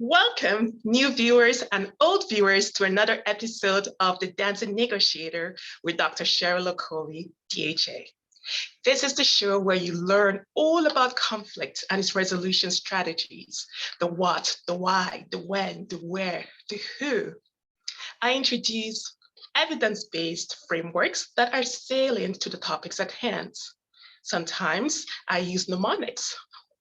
Welcome, new viewers and old viewers, to another episode of The Dancing Negotiator with Dr. Cheryl Okoli, DHA. This is the show where you learn all about conflict and its resolution strategies, the what, the why, the when, the where, the who. I introduce evidence-based frameworks that are salient to the topics at hand. Sometimes I use mnemonics,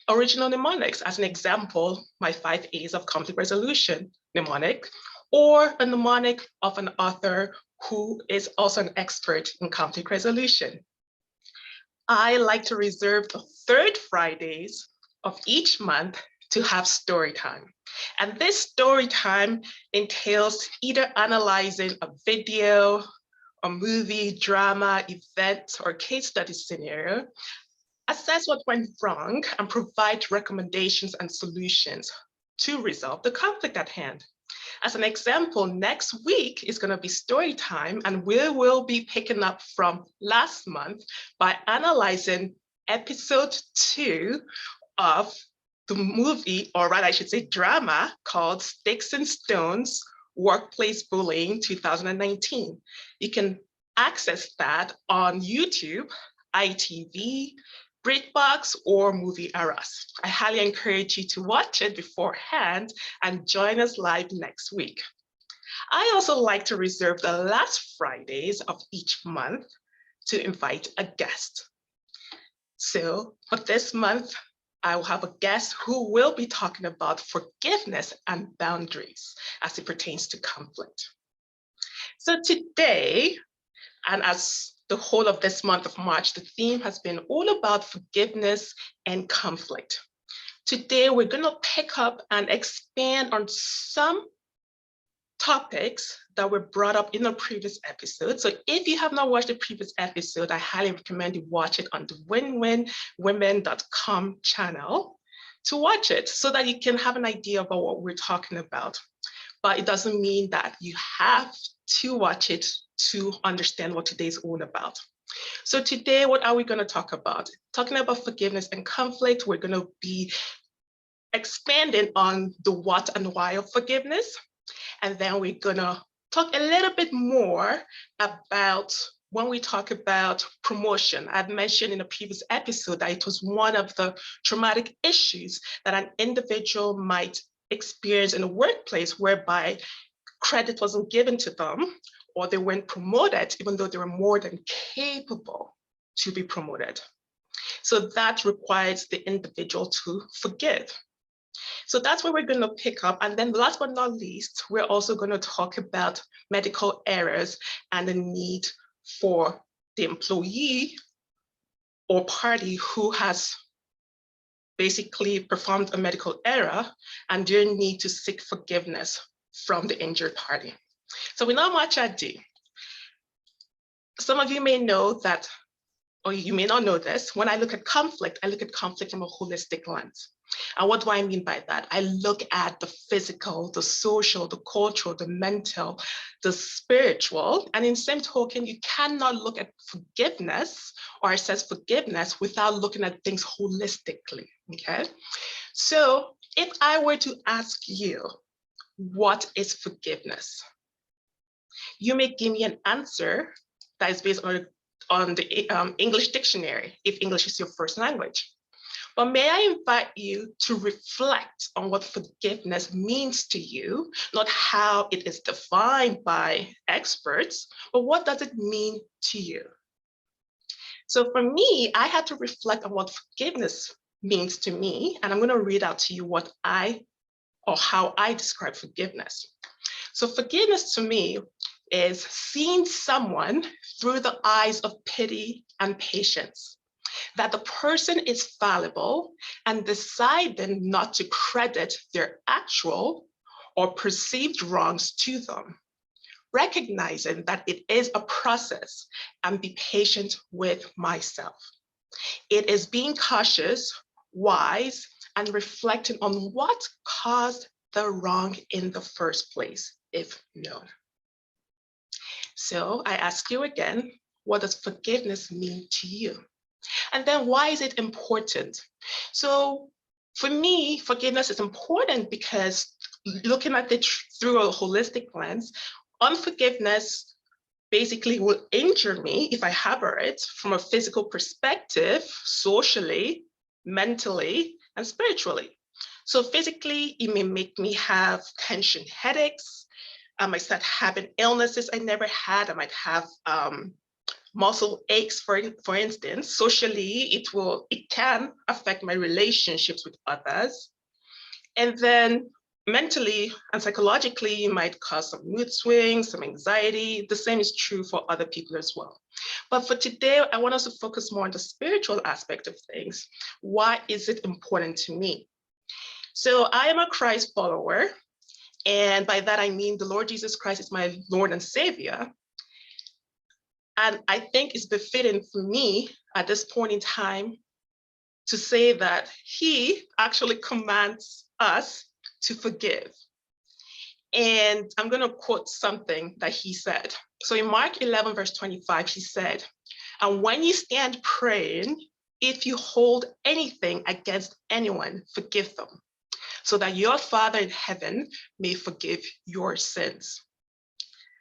original mnemonics, as an example, my 5 A's of conflict resolution mnemonic, or a mnemonic of an author who is also an expert in conflict resolution. I like to reserve the third Fridays of each month to have story time. And this story time entails either analyzing a video, a movie, drama, event, or case study scenario, assess what went wrong, and provide recommendations and solutions to resolve the conflict at hand. As an example, next week is going to be story time, and we will be picking up from last month by analyzing episode 2 of the movie, or rather I should say drama, called Sticks and Stones, Workplace Bullying 2019. You can access that on YouTube, ITV, BritBox, or Movie Arras. I highly encourage you to watch it beforehand and join us live next week. I also like to reserve the last Fridays of each month to invite a guest. So for this month, I will have a guest who will be talking about forgiveness and boundaries as it pertains to conflict. So today, and as the whole of this month of March, the theme has been all about forgiveness and conflict. Today, we're going to pick up and expand on some topics that were brought up in the previous episode. So if you have not watched the previous episode, I highly recommend you watch it on the winwinwomen.com channel to watch it so that you can have an idea about what we're talking about. But it doesn't mean that you have to watch it to understand what today is all about. So today, what are we going to talk about? Talking about forgiveness and conflict, we're going to be expanding on the what and why of forgiveness. And then we're going to talk a little bit more about when we talk about promotion. I'd mentioned in a previous episode that it was one of the traumatic issues that an individual might experience in a workplace whereby credit wasn't given to them, or they weren't promoted, even though they were more than capable to be promoted. So that requires the individual to forgive. So that's where we're going to pick up. And then last but not least, we're also going to talk about medical errors and the need for the employee or party who has basically performed a medical error and their need to seek forgiveness from the injured party. So without much ado, some of you may know that, or you may not know this, when I look at conflict from a holistic lens. And what do I mean by that? I look at the physical, the social, the cultural, the mental, the spiritual, and in same token, you cannot look at forgiveness or assess forgiveness without looking at things holistically, okay? So if I were to ask you, what is forgiveness? You may give me an answer that is based on the English dictionary, if English is your first language. But may I invite you to reflect on what forgiveness means to you, not how it is defined by experts, but what does it mean to you? So for me, I had to reflect on what forgiveness means to me, and I'm going to read out to you how I describe forgiveness. So forgiveness to me is seeing someone through the eyes of pity and patience, that the person is fallible and deciding not to credit their actual or perceived wrongs to them, recognizing that it is a process and be patient with myself. It is being cautious, wise, and reflecting on what caused the wrong in the first place, if known. So I ask you again, what does forgiveness mean to you? And then why is it important? So for me, forgiveness is important because looking at it through a holistic lens, unforgiveness basically will injure me if I harbor it from a physical perspective, socially, mentally, and spiritually. So physically, it may make me have tension headaches. I might start having illnesses I never had. I might have muscle aches, for instance. Socially, it can affect my relationships with others. And then mentally and psychologically, it might cause some mood swings, some anxiety. The same is true for other people as well. But for today, I want us to focus more on the spiritual aspect of things. Why is it important to me? So I am a Christ follower. And by that, I mean the Lord Jesus Christ is my Lord and Savior. And I think it's befitting for me at this point in time to say that he actually commands us to forgive. And I'm going to quote something that he said. So in Mark 11, verse 25, he said, "And when you stand praying, if you hold anything against anyone, forgive them, so that your Father in heaven may forgive your sins."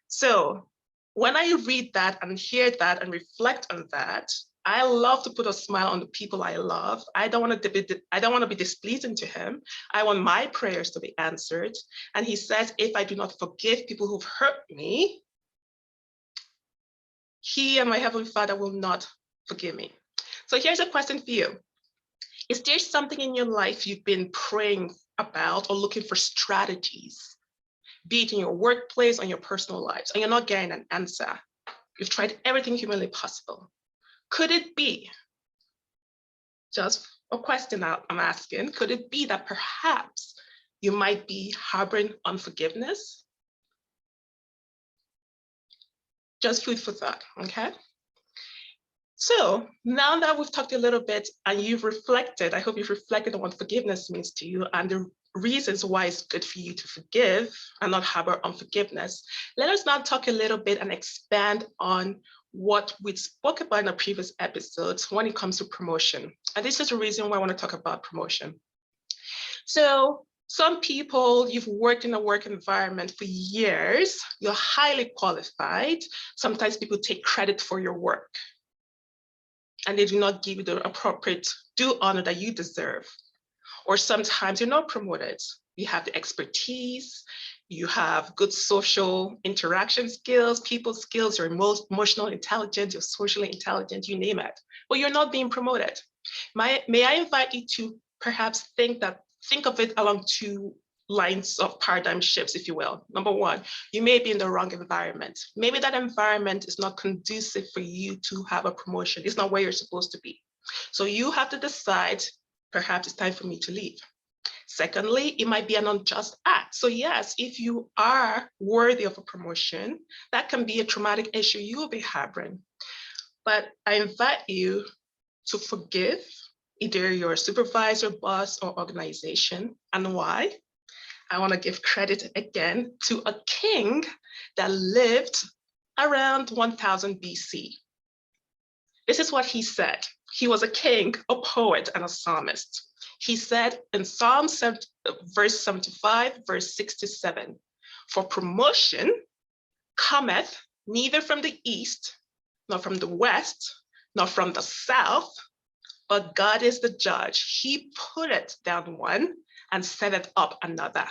So when I read that and hear that and reflect on that, I love to put a smile on the people I love. I don't want to be displeasing to him. I want my prayers to be answered. And he says, if I do not forgive people who've hurt me, he and my Heavenly Father will not forgive me. So here's a question for you. Is there something in your life you've been praying about or looking for strategies, be it in your workplace or in your personal lives, and you're not getting an answer? You've tried everything humanly possible. Could it be, just a question I'm asking, could it be that perhaps you might be harboring unforgiveness? Just food for thought, okay? So now that we've talked a little bit and you've reflected, I hope you've reflected on what forgiveness means to you and the reasons why it's good for you to forgive and not harbor unforgiveness. Let us now talk a little bit and expand on what we spoke about in the previous episodes when it comes to promotion. And this is the reason why I want to talk about promotion. So some people, you've worked in a work environment for years, you're highly qualified. Sometimes people take credit for your work and they do not give you the appropriate due honor that you deserve. Or sometimes you're not promoted. You have the expertise, you have good social interaction skills, people skills, you're emotional intelligence, you're socially intelligent, you name it, but you're not being promoted. May I invite you to perhaps think of it along two lines of paradigm shifts, if you will. Number one, you may be in the wrong environment. Maybe that environment is not conducive for you to have a promotion. It's not where you're supposed to be. So you have to decide, perhaps it's time for me to leave. Secondly, it might be an unjust act. So yes, if you are worthy of a promotion, that can be a traumatic issue you will be harboring. But I invite you to forgive either your supervisor, boss, or organization. And why? I want to give credit again to a king that lived around 1000 BC. This is what he said. He was a king, a poet, and a psalmist. He said in Psalm 7, verse 75, verse 67, "For promotion cometh neither from the east, nor from the west, nor from the south, but God is the judge. He putteth down one and setteth up another."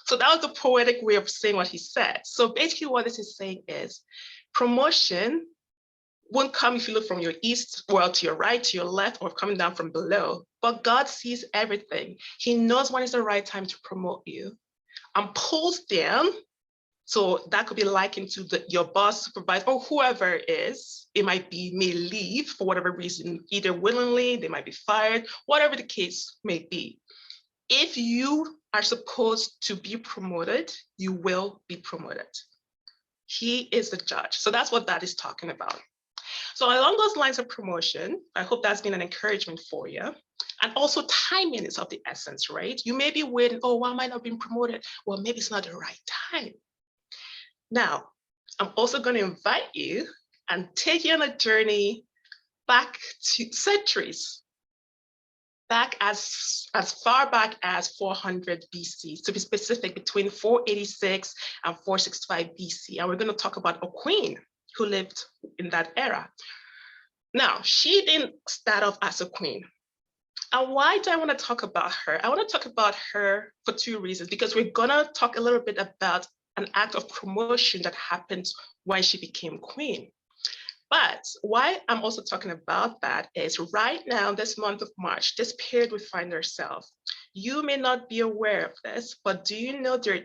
So that was the poetic way of saying what he said. So basically what this is saying is promotion won't come if you look from your east, well, to your right, to your left, or coming down from below. But God sees everything. He knows when is the right time to promote you and pulls down. So that could be likened to your boss, supervisor, or whoever it is. It might be, may leave for whatever reason, either willingly, they might be fired, whatever the case may be. If you are supposed to be promoted, you will be promoted. He is the judge. So that's what that is talking about. So along those lines of promotion, I hope that's been an encouragement for you. And also timing is of the essence, right? You may be waiting, oh, why am I not being promoted? Well, maybe it's not the right time. Now, I'm also going to invite you and take you on a journey back to centuries. back as far back as 400 BC, to be specific, between 486 and 465 BC. And we're going to talk about a queen who lived in that era. Now, she didn't start off as a queen. And why do I want to talk about her? I want to talk about her for two reasons, because we're going to talk a little bit about an act of promotion that happened when she became queen. But why I'm also talking about that is right now, this month of March, this period we find ourselves, you may not be aware of this, but do you know there are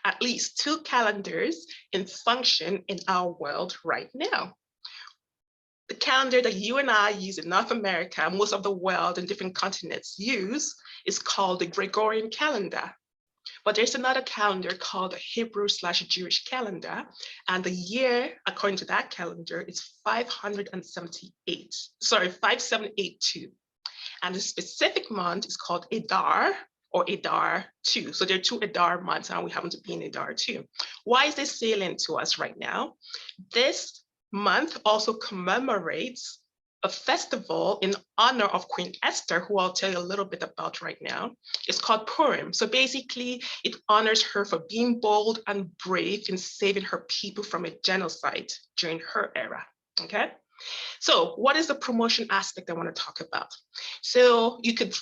at least two calendars in function in our world right now? The calendar that you and I use in North America, most of the world and different continents use, is called the Gregorian calendar. But there's another calendar called the Hebrew/Jewish calendar. And the year, according to that calendar, is 5782. And the specific month is called Adar, or Adar 2. So there are two Adar months, and we happen to be in Adar 2. Why is this salient to us right now? This month also commemorates a festival in honor of Queen Esther, who I'll tell you a little bit about right now. It's called Purim. So basically, it honors her for being bold and brave in saving her people from a genocide during her era, okay? So what is the promotion aspect I want to talk about? So you could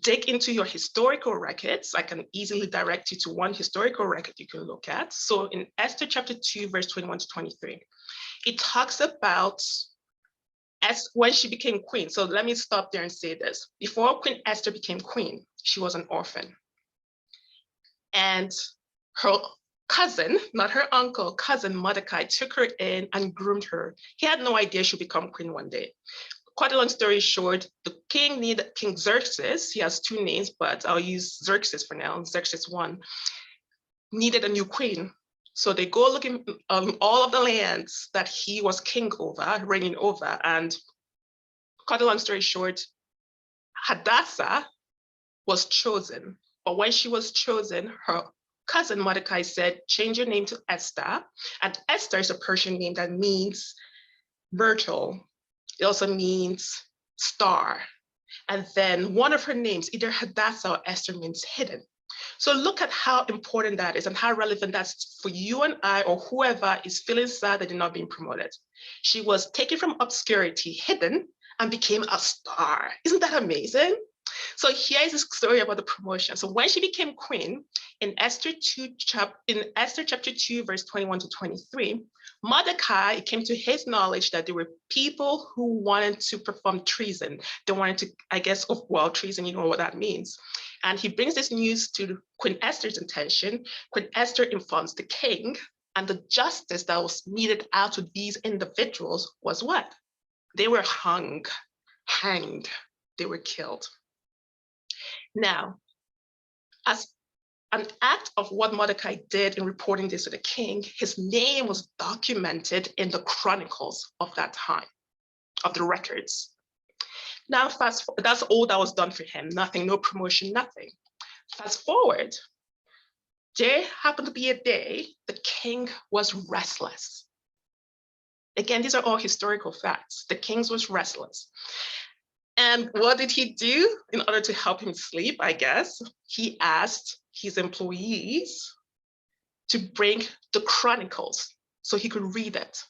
dig into your historical records. I can easily direct you to one historical record you can look at. So in Esther chapter 2, verse 21 to 23, it talks about as when she became queen. So let me stop there and say this. Before Queen Esther became queen, she was an orphan. And her cousin, not her uncle, cousin Mordecai took her in and groomed her. He had no idea she'd become queen one day. Quite a long story short, the king needed King Xerxes. He has two names, but I'll use Xerxes for now, Xerxes I, needed a new queen. So they go looking all of the lands that he was king over, reigning over. And cut a long story short, Hadassah was chosen. But when she was chosen, her cousin Mordecai said, change your name to Esther. And Esther is a Persian name that means myrtle. It also means star. And then one of her names, either Hadassah or Esther, means hidden. So look at how important that is and how relevant that's for you and I, or whoever is feeling sad that they're not being promoted. She was taken from obscurity, hidden, and became a star. Isn't that amazing? So here's a story about the promotion. So when she became queen, in Esther chapter 2, verse 21 to 23, Mordecai, it came to his knowledge that there were people who wanted to perform treason. They wanted to, I guess, well, treason, you know what that means. And he brings this news to Queen Esther's attention. Queen Esther informs the king, and the justice that was meted out to these individuals was what? They were hanged, they were killed. Now, as an act of what Mordecai did in reporting this to the king, his name was documented in the chronicles of that time, of the records. Now, that's all that was done for him. Nothing, no promotion, nothing. Fast forward, there happened to be a day the king was restless. Again, these are all historical facts. The king was restless. And what did he do in order to help him sleep, I guess? He asked his employees to bring the chronicles so he could read it.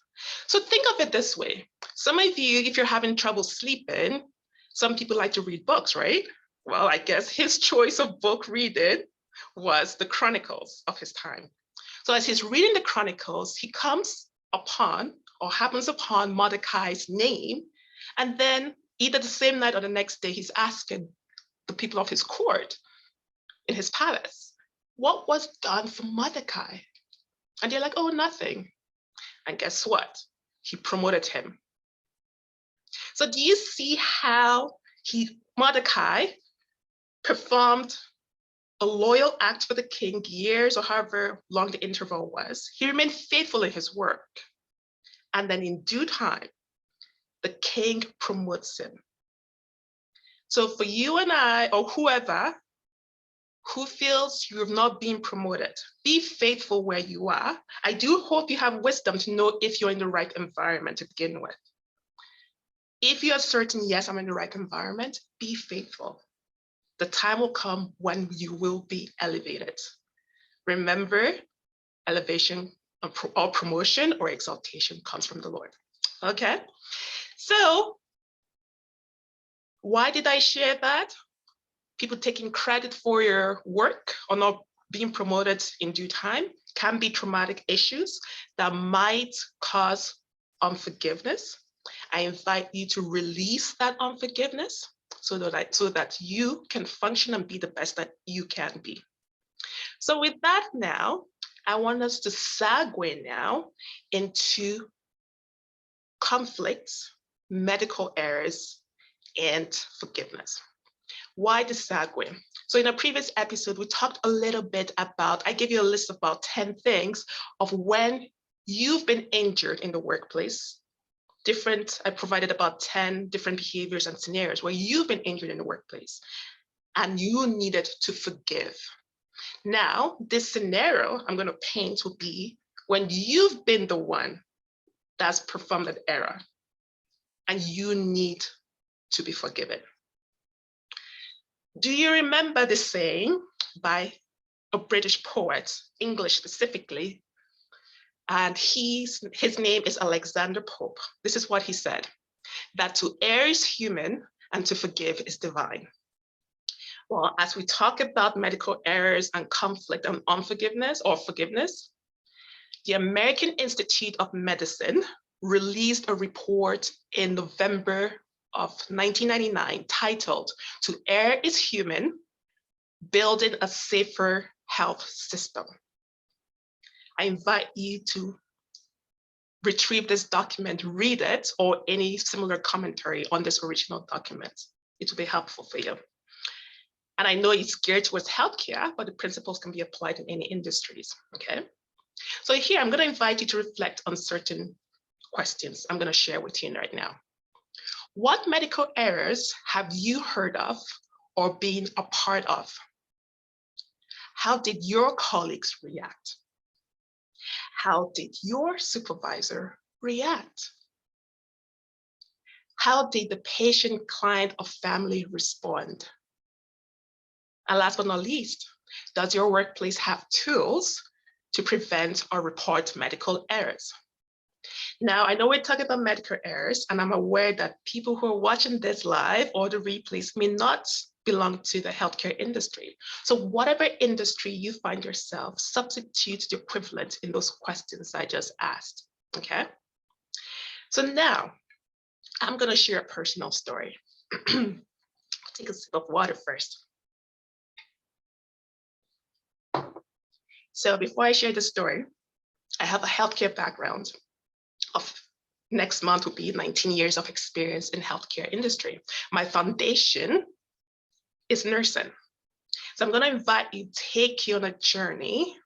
So think of it this way. Some of you, if you're having trouble sleeping, some people like to read books, right? Well, I guess his choice of book reading was the chronicles of his time. So as he's reading the chronicles, he comes upon or happens upon Mordecai's name, and then either the same night or the next day, he's asking the people of his court in his palace, what was done for Mordecai? And they're like, oh, nothing. And guess what? He promoted him. So do you see how Mordecai performed a loyal act for the king years or however long the interval was? He remained faithful in his work. And then in due time, the king promotes him. So for you and I, or whoever who feels you have not been promoted, be faithful where you are. I do hope you have wisdom to know if you're in the right environment to begin with. If you are certain, yes, I'm in the right environment, be faithful. The time will come when you will be elevated. Remember, elevation or promotion or exaltation comes from the Lord. Okay, so why did I share that? People taking credit for your work or not being promoted in due time can be traumatic issues that might cause unforgiveness. I invite you to release that unforgiveness so that you can function and be the best that you can be. So with that now, I want us to segue now into conflicts, medical errors, and forgiveness. Why the segue? So in a previous episode, we talked a little bit about, I gave you a list of about 10 things of when you've been injured in the workplace. I provided about 10 different behaviors and scenarios where you've been injured in the workplace and you needed to forgive. Now, this scenario I'm going to paint will be when you've been the one that's performed an error and you need to be forgiven. Do you remember the saying by a British poet, English specifically, and his name is Alexander Pope. This is what he said, that to err is human and to forgive is divine. Well, as we talk about medical errors and conflict and unforgiveness or forgiveness, the American Institute of Medicine released a report in November of 1999 titled "To Err is Human, Building a Safer Health System." I invite you to retrieve this document, read it, or any similar commentary on this original document. It will be helpful for you. And I know it's geared towards healthcare, but the principles can be applied in any industries, okay? So here, I'm gonna invite you to reflect on certain questions I'm gonna share with you right now. What medical errors have you heard of or been a part of? How did your colleagues react? How did your supervisor react? How did the patient, client, or family respond? And last but not least, does your workplace have tools to prevent or report medical errors? Now, I know we're talking about medical errors, and I'm aware that people who are watching this live or the replays may not belong to the healthcare industry. So whatever industry you find yourself, substitute the equivalent in those questions I just asked, okay? So now, I'm gonna share a personal story. Take a sip of water first. So before I share the story, I have a healthcare background of next month will be 19 years of experience in healthcare industry. My foundation is nursing. So I'm gonna invite you, take you on a journey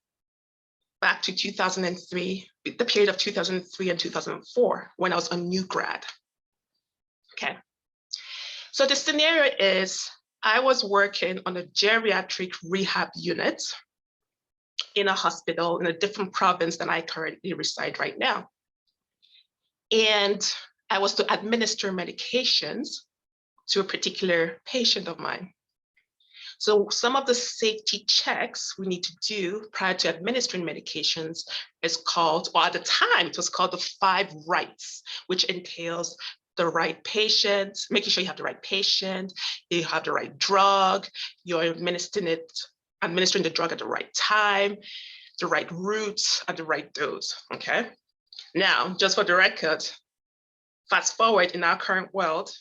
back to 2003, the period of 2003 and 2004, when I was a new grad, okay? So the scenario is, I was working on a geriatric rehab unit in a hospital in a different province than I currently reside right now. And I was to administer medications to a particular patient of mine. So some of the safety checks we need to do prior to administering medications is called, or at the time, it was called the 5 rights, which entails the right patient, making sure you have the right patient, you have the right drug, you're administering the drug at the right time, the right route, and the right dose, okay? Now, just for the record, fast forward in our current world,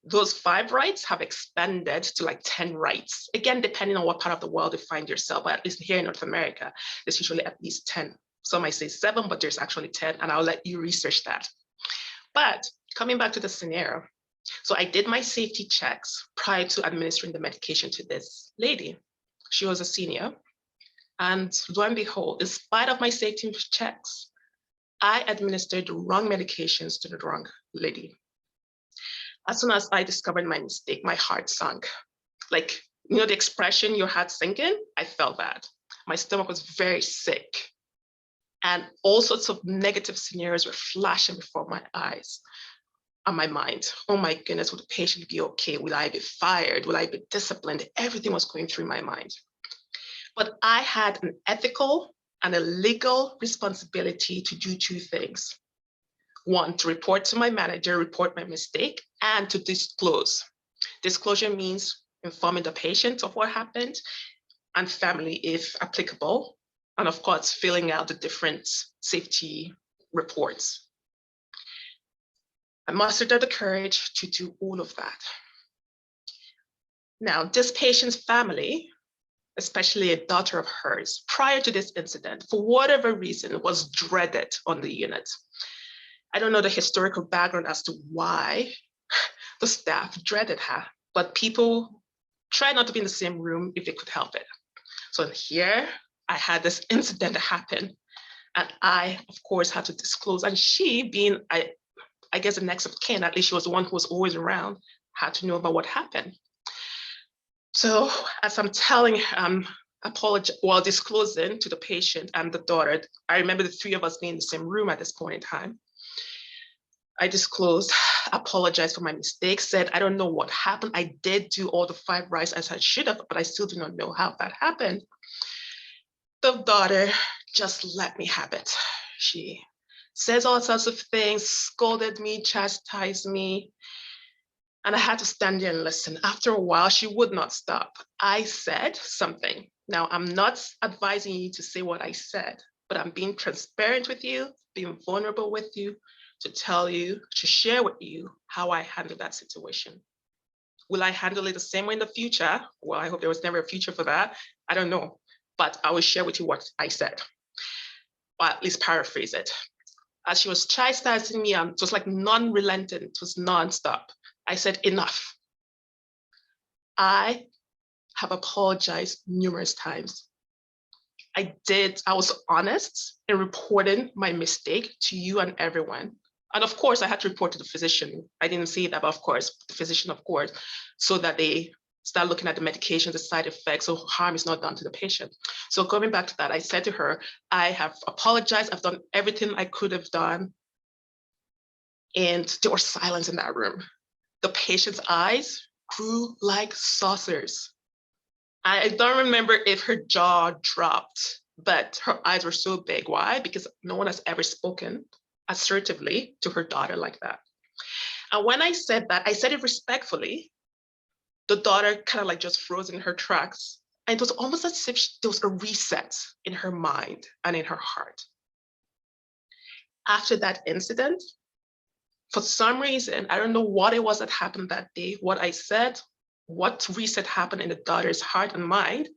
those 5 rights have expanded to like 10 rights. Again, depending on what part of the world you find yourself, but at least here in North America, there's usually at least 10. Some might say 7, but there's actually 10, and I'll let you research that. But coming back to the scenario, so I did my safety checks prior to administering the medication to this lady. She was a senior, and lo and behold, in spite of my safety checks, I administered the wrong medications to the wrong lady. As soon as I discovered my mistake, my heart sunk. Like, you know, the expression, your heart sinking, I felt that. My stomach was very sick. And all sorts of negative scenarios were flashing before my eyes. on my mind. Oh my goodness, will the patient be okay? Will I be fired? Will I be disciplined? Everything was going through my mind. But I had an ethical and a legal responsibility to do two things. One, to report to my manager, report my mistake, and to disclose. Disclosure means informing the patient of what happened and family if applicable, and of course, filling out the different safety reports. I mustered up the courage to do all of that. Now, this patient's family, especially a daughter of hers, prior to this incident, for whatever reason, was dreaded on the unit. I don't know the historical background as to why the staff dreaded her, but people tried not to be in the same room if they could help it. So here I had this incident happen, and I, of course, had to disclose. And she, being, I guess, the next of kin, at least she was the one who was always around, had to know about what happened. So as I'm telling, disclosing to the patient and the daughter, I remember the three of us being in the same room at this point in time. I disclosed, apologized for my mistakes, said, I don't know what happened. I did do all the 5 rights as I should have, but I still do not know how that happened. The daughter just let me have it. She says all sorts of things, scolded me, chastised me, and I had to stand there and listen. After a while, she would not stop. I said something. Now, I'm not advising you to say what I said, but I'm being transparent with you, being vulnerable with you, to tell you, to share with you how I handled that situation. Will I handle it the same way in the future? Well, I hope there was never a future for that. I don't know, but I will share with you what I said, or at least paraphrase it. As she was chastising me, it was like non-relenting, it was nonstop. I said, enough. I have apologized numerous times. I was honest in reporting my mistake to you and everyone. And of course, I had to report to the physician. I didn't say that, but of course, the physician, of course, so that they start looking at the medications, the side effects, so harm is not done to the patient. So going back to that, I said to her, I have apologized. I've done everything I could have done. And there was silence in that room. The patient's eyes grew like saucers. I don't remember if her jaw dropped, but her eyes were so big. Why? Because no one has ever spoken assertively to her daughter like that. And when I said that, I said it respectfully. The daughter kind of like just froze in her tracks. And it was almost as if there was a reset in her mind and in her heart. After that incident, for some reason, I don't know what it was that happened that day, what I said, what reset happened in the daughter's heart and mind,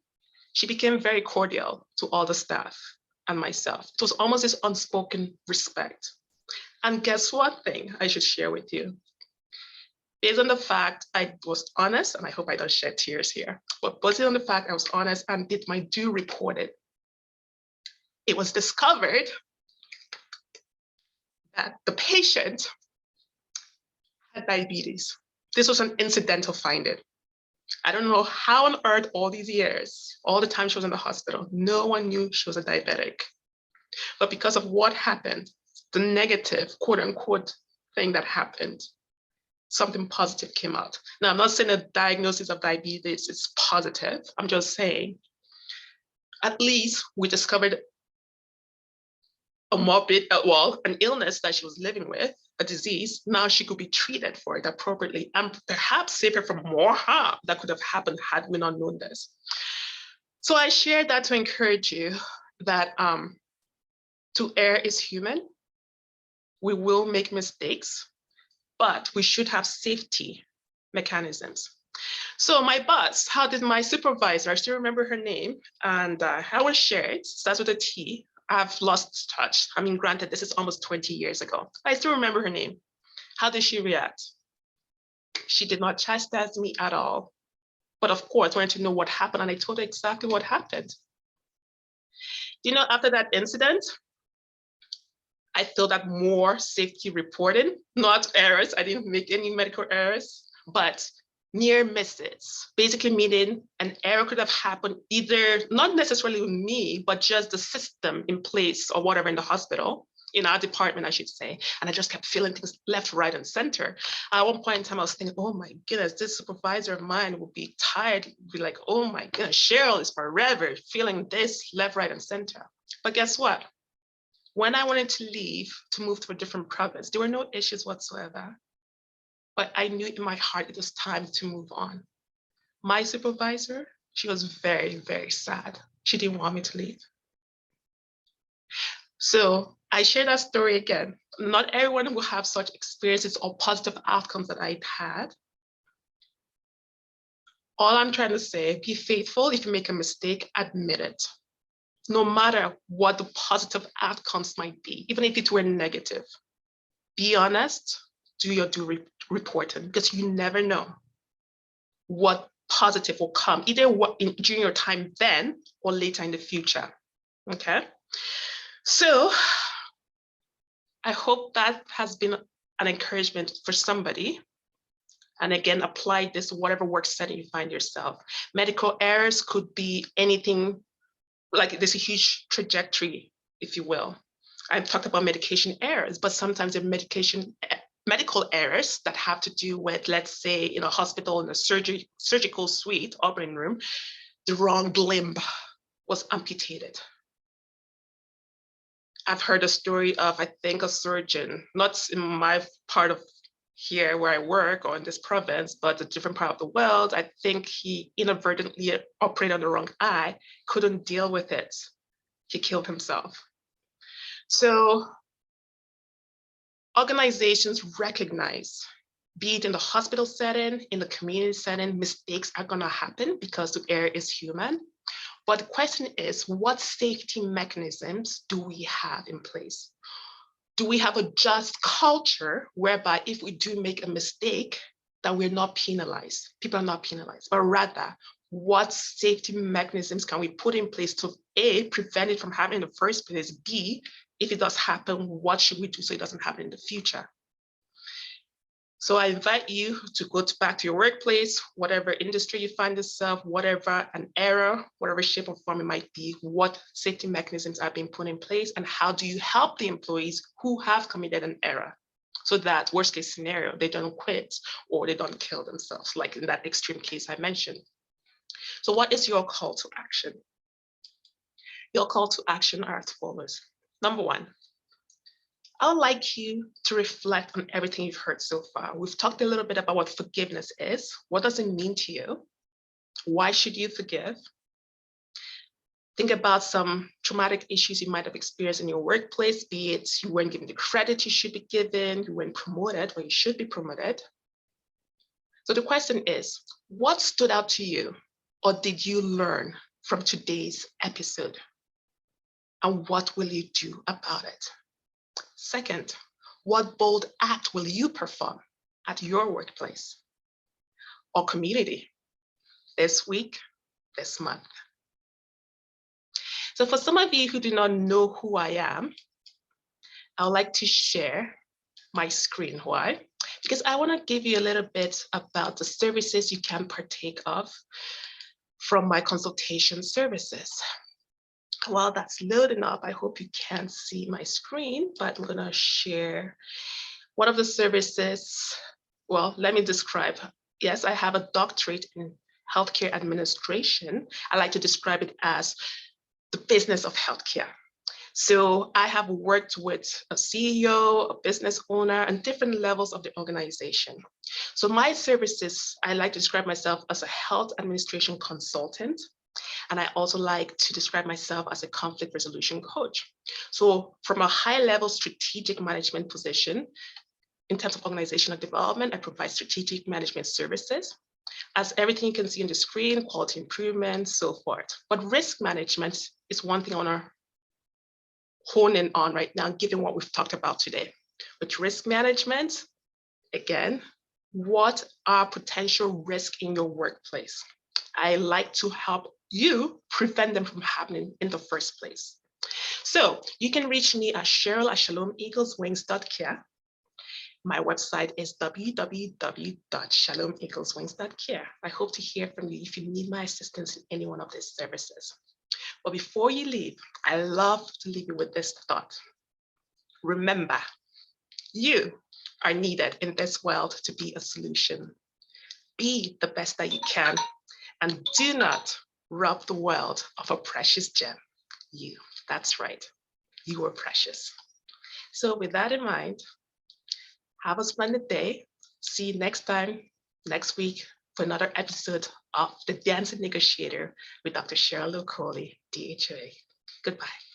she became very cordial to all the staff and myself. It was almost this unspoken respect. And guess what thing I should share with you? Based on the fact I was honest, and I hope I don't shed tears here, but based on the fact I was honest and did my due reporting, it was discovered that the patient had diabetes. This was an incidental finding. I don't know how on earth all these years, all the time she was in the hospital, no one knew she was a diabetic. But because of what happened, the negative, quote unquote, thing that happened, something positive came out. Now, I'm not saying a diagnosis of diabetes is positive. I'm just saying, at least we discovered a morbid, an illness that she was living with, a disease. Now she could be treated for it appropriately and perhaps save her from more harm that could have happened had we not known this. So I shared that to encourage you that to err is human. We will make mistakes, but we should have safety mechanisms. So my boss, how did my supervisor, I still remember her name, and I will share it, starts with a T. I've lost touch. I mean, granted, this is almost 20 years ago. I still remember her name. How did she react? She did not chastise me at all. But of course, wanted to know what happened, and I told her exactly what happened. You know, after that incident, I filled out more safety reporting, not errors. I didn't make any medical errors, but near misses, basically meaning an error could have happened either not necessarily with me, but just the system in place or whatever in the hospital. in our department, I should say. And I just kept feeling things left, right, and center. At one point in time, I was thinking, oh my goodness, this supervisor of mine will be tired, be like, oh my goodness, Cheryl is forever feeling this left, right, and center. But guess what? When I wanted to leave to move to a different province, there were no issues whatsoever. But I knew in my heart it was time to move on. My supervisor, she was very, very sad. She didn't want me to leave. So I share that story again. Not everyone will have such experiences or positive outcomes that I had. All I'm trying to say, be faithful. If you make a mistake, admit it. No matter what the positive outcomes might be, even if it were negative, be honest, do your due reporting, because you never know what positive will come, either during your time then or later in the future, okay? So I hope that has been an encouragement for somebody. And again, apply this to whatever work setting you find yourself. Medical errors could be anything, like there's a huge trajectory, if you will. I've talked about medication errors, but sometimes there are medical errors that have to do with, let's say, in a hospital, in a surgical suite, operating room, the wrong limb was amputated. I've heard a story of, I think, a surgeon, not in my part of here where I work or in this province, but a different part of the world. I think he inadvertently operated on the wrong eye, couldn't deal with it. He killed himself. So organizations recognize, be it in the hospital setting, in the community setting, mistakes are gonna happen because the error is human. But the question is, what safety mechanisms do we have in place? Do we have a just culture whereby if we do make a mistake, that we're not penalized, people are not penalized, but rather, what safety mechanisms can we put in place to A, prevent it from happening in the first place, B, if it does happen, what should we do so it doesn't happen in the future? So I invite you to go back to your workplace, whatever industry you find yourself, whatever an error, whatever shape or form it might be, what safety mechanisms are being put in place, and how do you help the employees who have committed an error so that worst case scenario, they don't quit or they don't kill themselves, like in that extreme case I mentioned. So what is your call to action? Your call to action are as follows. Number one, I would like you to reflect on everything you've heard so far. We've talked a little bit about what forgiveness is. What does it mean to you? Why should you forgive? Think about some traumatic issues you might have experienced in your workplace, be it you weren't given the credit you should be given, you weren't promoted when you should be promoted. So the question is, what stood out to you or did you learn from today's episode? And what will you do about it? Second, what bold act will you perform at your workplace or community this week, this month? So for some of you who do not know who I am, I would like to share my screen. Why? Because I want to give you a little bit about the services you can partake of from my consultation services. While that's loading up, I hope you can see my screen, but I'm gonna share one of the services. Well, let me describe. Yes, I have a doctorate in healthcare administration. I like to describe it as the business of healthcare. So I have worked with a CEO, a business owner, and different levels of the organization. So my services, I like to describe myself as a health administration consultant. And I also like to describe myself as a conflict resolution coach. So from a high level strategic management position, in terms of organizational development, I provide strategic management services. As everything you can see on the screen, quality improvement, so forth. But risk management is one thing I want to hone in on right now, given what we've talked about today. With risk management, again, what are potential risks in your workplace? I like to help you prevent them from happening in the first place. So you can reach me at cheryl@shalomeagleswings.care. My website is www.shalomeagleswings.care. I hope to hear from you if you need my assistance in any one of these services. But before you leave, I love to leave you with this thought. remember, you are needed in this world to be a solution. Be the best that you can, and do not rob the world of a precious gem. You, that's right, you are precious. So with that in mind, have a splendid day. See you next time, next week, for another episode of The Dancing Negotiator with Dr. Cheryl Okoli, DHA. Goodbye.